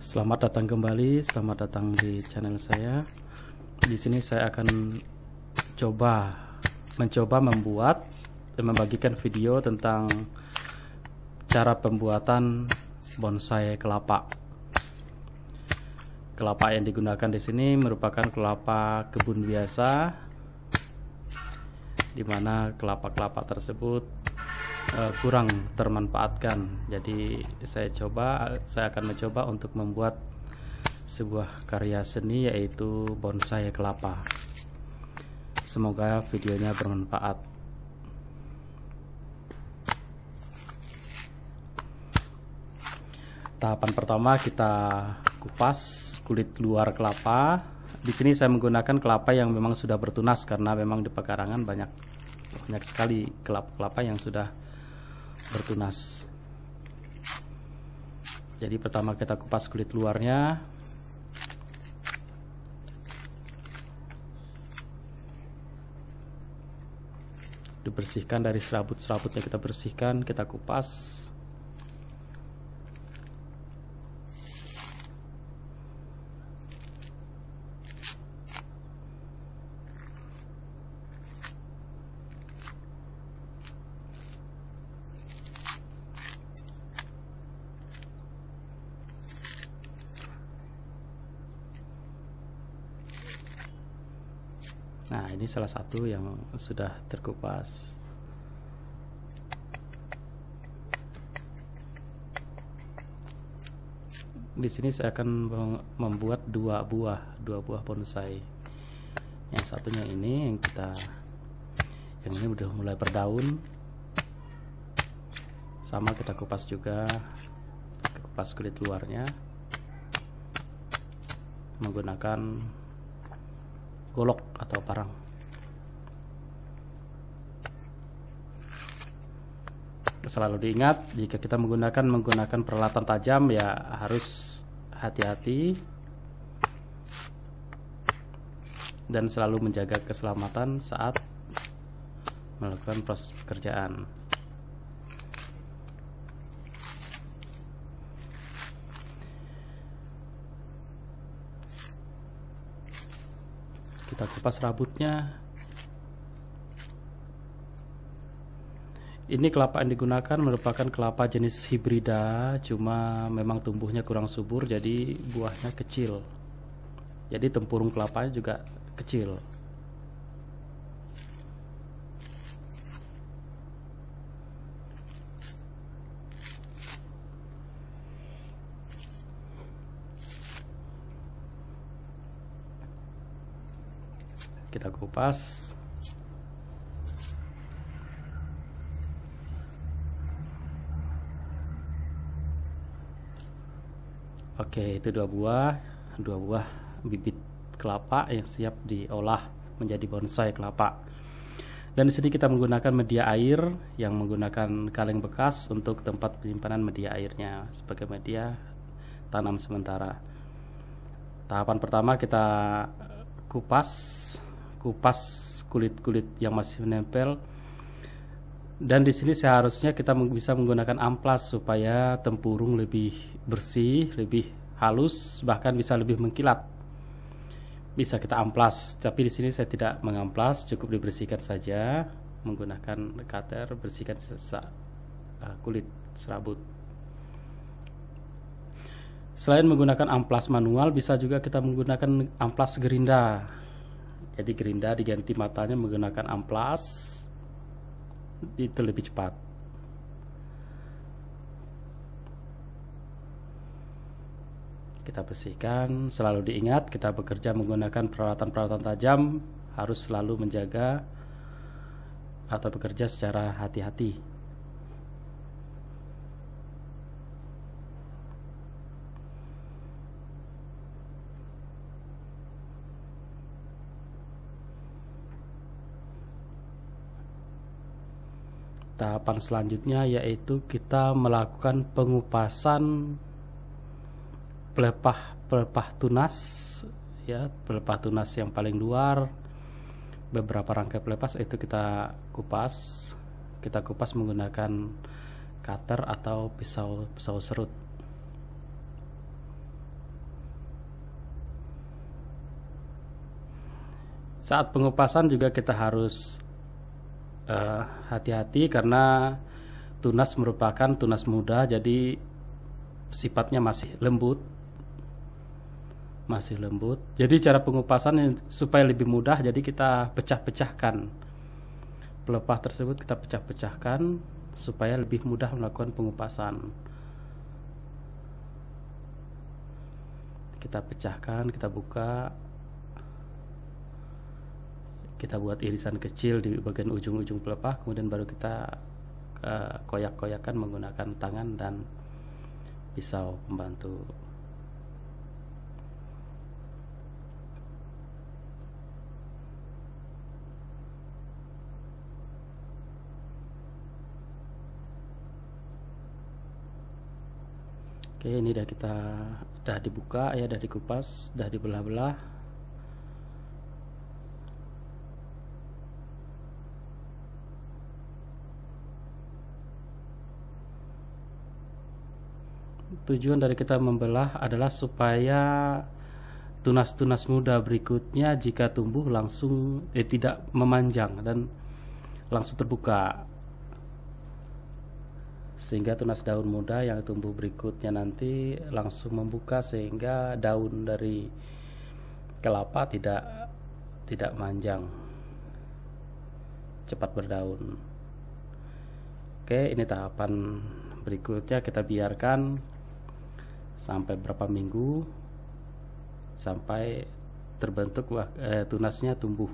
Selamat datang kembali, selamat datang di channel saya. Di sini saya akan mencoba membuat dan membagikan video tentang cara pembuatan bonsai kelapa. Kelapa yang digunakan di sini merupakan kelapa kebun biasa, di mana kelapa-kelapa tersebut kurang termanfaatkan. Jadi saya akan mencoba untuk membuat sebuah karya seni, yaitu bonsai kelapa. Semoga videonya bermanfaat. Tahapan pertama, kita kupas kulit luar kelapa. Di sini saya menggunakan kelapa yang memang sudah bertunas, karena memang di pekarangan banyak sekali kelapa-kelapa yang sudah bertunas. Jadi pertama kita kupas kulit luarnya. Dibersihkan dari serabut-serabutnya, kita bersihkan, kita kupas. Nah, ini salah satu yang sudah terkupas. Di sini saya akan membuat dua buah bonsai. Yang satunya ini yang ini udah mulai berdaun. Sama kita kupas juga, kupas kulit luarnya menggunakan golok atau parang. Selalu diingat, jika kita menggunakan peralatan tajam, ya harus hati-hati dan selalu menjaga keselamatan saat melakukan proses pekerjaan. Kita kupas rambutnya. Ini kelapa yang digunakan merupakan kelapa jenis hibrida, cuma memang tumbuhnya kurang subur, jadi buahnya kecil. Jadi tempurung kelapanya juga kecil. Kita kupas. Oke, itu dua buah bibit kelapa yang siap diolah menjadi bonsai kelapa. Dan di sini kita menggunakan media air yang menggunakan kaleng bekas untuk tempat penyimpanan media airnya sebagai media tanam sementara. Tahapan pertama, kita kupas kulit-kulit yang masih menempel. Dan di sini seharusnya kita bisa menggunakan amplas supaya tempurung lebih bersih, lebih halus, bahkan bisa lebih mengkilat. Bisa kita amplas, tapi di sini saya tidak mengamplas, cukup dibersihkan saja menggunakan cutter, bersihkan sisa kulit serabut. Selain menggunakan amplas manual, bisa juga kita menggunakan amplas gerinda. Jadi gerinda diganti matanya menggunakan amplas, itu lebih cepat. Kita bersihkan. Selalu diingat, kita bekerja menggunakan peralatan-peralatan tajam, harus selalu menjaga atau bekerja secara hati-hati. Tahapan selanjutnya yaitu kita melakukan pengupasan pelepah tunas, ya, pelepah tunas yang paling luar. Beberapa rangkai pelepah itu kita kupas menggunakan cutter atau pisau serut. Saat pengupasan juga kita harus hati-hati karena tunas merupakan tunas muda, jadi sifatnya masih lembut. Jadi cara pengupasan supaya lebih mudah, jadi kita pecah-pecahkan pelepah tersebut, kita pecah-pecahkan supaya lebih mudah melakukan pengupasan. Kita pecahkan, kita buka, kita buat irisan kecil di bagian ujung-ujung pelepah, kemudian baru kita koyak-koyakan menggunakan tangan dan pisau pembantu. Oke, ini udah dibuka ya, udah dikupas, udah dibelah-belah. Tujuan dari kita membelah adalah supaya tunas-tunas muda berikutnya jika tumbuh langsung tidak memanjang dan langsung terbuka, sehingga tunas daun muda yang tumbuh berikutnya nanti langsung membuka, sehingga daun dari kelapa tidak manjang, cepat berdaun. Oke, ini tahapan berikutnya, kita biarkan sampai berapa minggu sampai terbentuk tunasnya tumbuh.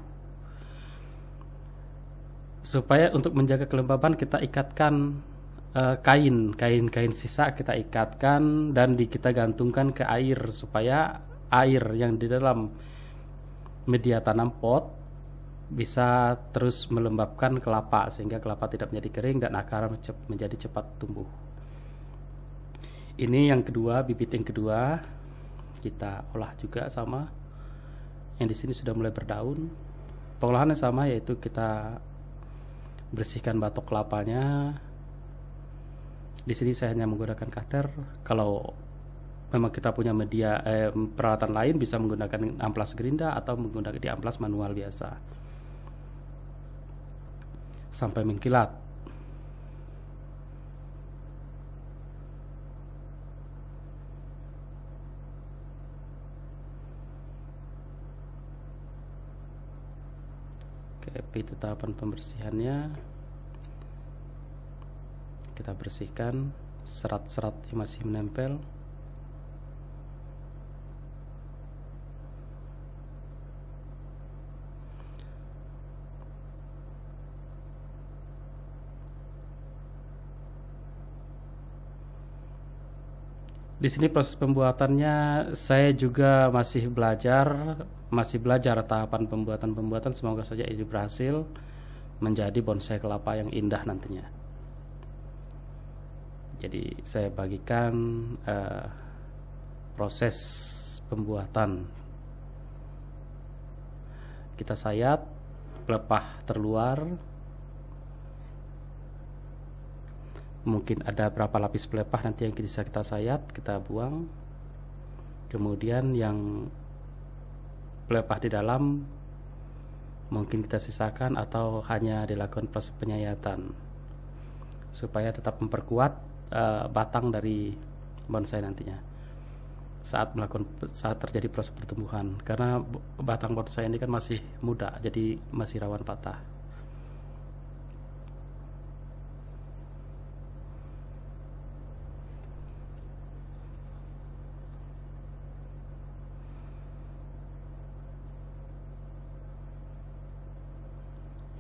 Supaya untuk menjaga kelembaban, kita ikatkan kain sisa, kita ikatkan dan kita gantungkan ke air, supaya air yang di dalam media tanam pot bisa terus melembabkan kelapa, sehingga kelapa tidak menjadi kering dan akar menjadi cepat tumbuh. Ini yang kedua, bibit yang kedua kita olah juga sama. Yang di sini sudah mulai berdaun. Pengolahannya sama, yaitu kita bersihkan batok kelapanya. Di sini saya hanya menggunakan cutter. Kalau memang kita punya media peralatan lain, bisa menggunakan amplas gerinda atau menggunakan di amplas manual biasa sampai mengkilat. Oke, itu tahapan pembersihannya. Kita bersihkan serat-serat yang masih menempel. Di sini proses pembuatannya saya juga masih belajar tahapan pembuatan. Semoga saja ini berhasil menjadi bonsai kelapa yang indah nantinya. Jadi saya bagikan proses pembuatan. Kita sayat, pelepah terluar. Mungkin ada berapa lapis pelepah nanti yang bisa kita sayat, kita buang. Kemudian yang pelepah di dalam mungkin kita sisakan atau hanya dilakukan proses penyayatan supaya tetap memperkuat batang dari bonsai nantinya saat terjadi proses pertumbuhan, karena batang bonsai ini kan masih muda, jadi masih rawan patah.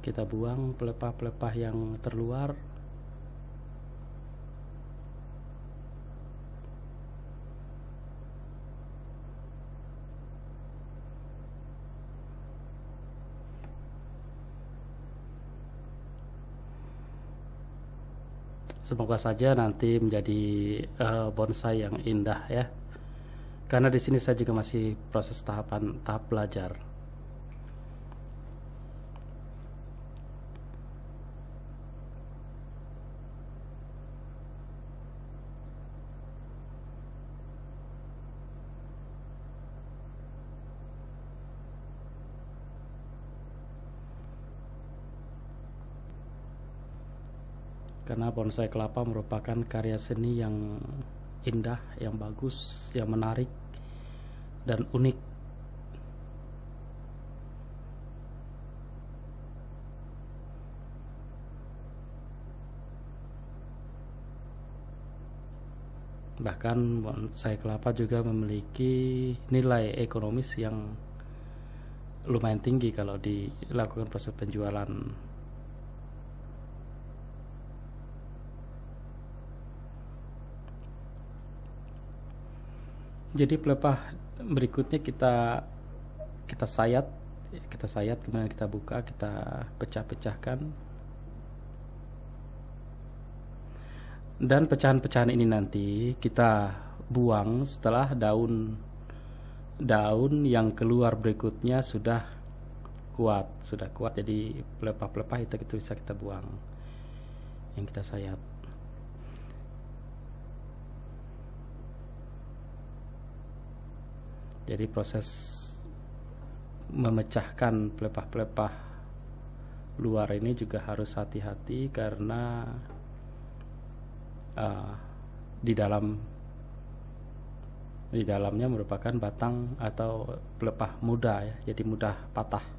Kita buang pelepah-pelepah yang terluar. Semoga saja nanti menjadi bonsai yang indah ya. Karena di sini saya juga masih proses tahap belajar. karena bonsai kelapa merupakan karya seni yang indah, yang bagus, yang menarik dan unik. Bahkan bonsai kelapa juga memiliki nilai ekonomis yang lumayan tinggi kalau dilakukan proses penjualan. Jadi pelepah berikutnya kita sayat, kemudian kita buka, kita pecah-pecahkan, dan pecahan-pecahan ini nanti kita buang setelah daun yang keluar berikutnya sudah kuat. Jadi pelepah-pelepah itu bisa kita buang yang kita sayat. Jadi proses memecahkan pelepah-pelepah luar ini juga harus hati-hati, karena di dalamnya merupakan batang atau pelepah muda ya, jadi mudah patah.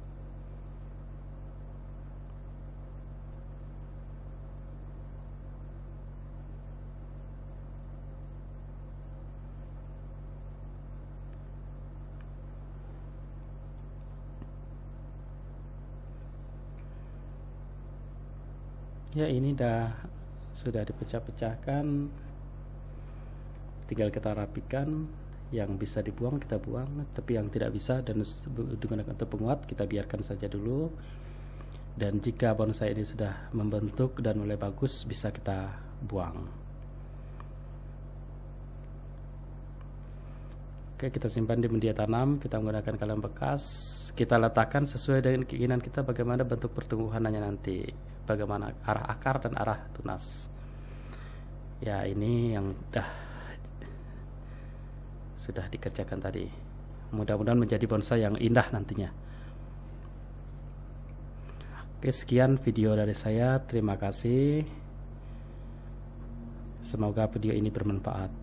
Ya, ini sudah dipecah-pecahkan, tinggal kita rapikan. Yang bisa dibuang kita buang, tapi yang tidak bisa dan digunakan untuk penguat kita biarkan saja dulu. Dan jika bonsai ini sudah membentuk dan mulai bagus, bisa kita buang. Oke, kita simpan di media tanam. Kita menggunakan kaleng bekas. Kita letakkan sesuai dengan keinginan kita bagaimana bentuk pertumbuhannya nanti, bagaimana arah akar dan arah tunas. Ya, ini yang sudah dikerjakan tadi. Mudah-mudahan menjadi bonsai yang indah nantinya. Oke, sekian video dari saya. Terima kasih. Semoga video ini bermanfaat.